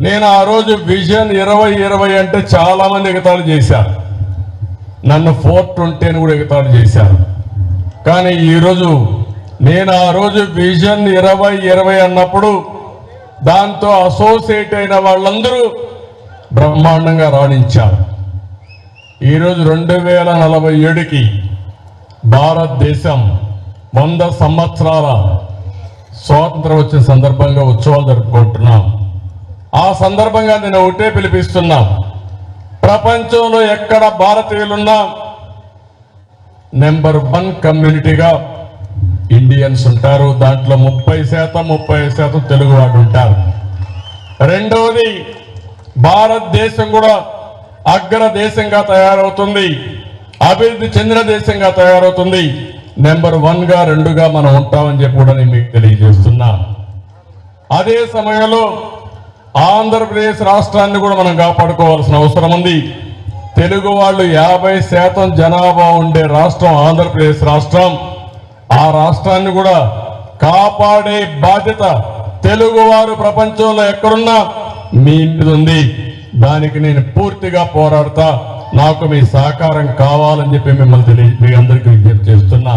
నేను ఆ రోజు విజన్ 2020 అంటే చాలా మంది ఎగతాళి చేశారు. నన్ను 420 అని కూడా ఎగతాళి చేశారు. కానీ ఈరోజు నేను ఆ రోజు విజన్ 2020 అన్నప్పుడు దాంతో అసోసియేట్ అయిన వాళ్ళందరూ బ్రహ్మాండంగా రాణించారు. ఈరోజు 2047కి భారతదేశం 100 సంవత్సరాల స్వాతంత్రం వచ్చిన సందర్భంగా ఉత్సవాలు జరుపుకుంటున్నాం. ఆ సందర్భంగా నేను ఒకటే పిలిపిస్తున్నా, ప్రపంచంలో ఎక్కడ భారతీయులున్నా నెంబర్ 1 కమ్యూనిటీగా ఇండియన్స్ ఉంటారు. దాంట్లో 30% తెలుగు వాళ్ళు ఉంటారు. రెండవది, భారతదేశం కూడా అగ్ర దేశంగా తయారవుతుంది, అభివృద్ధి చెందిన దేశంగా తయారవుతుంది. నెంబర్ 1గా 2గా మనం ఉంటామని చెప్పి కూడా నేను మీకు తెలియజేస్తున్నా. అదే సమయంలో ఆంధ్రప్రదేశ్ రాష్ట్రాన్ని కూడా మనం కాపాడుకోవాల్సిన అవసరం ఉంది. తెలుగు వాళ్ళు 50% జనాభా ఉండే రాష్ట్రం ఆంధ్రప్రదేశ్ రాష్ట్రం. ఆ రాష్ట్రాన్ని కూడా కాపాడే బాధ్యత తెలుగువారు ప్రపంచంలో ఎక్కడున్నా మీ మీద ఉంది. దానికి నేను పూర్తిగా పోరాడతా. నాకు మీ సహకారం కావాలని చెప్పి మీ అందరికీ విజ్ఞప్తి చేస్తున్నా.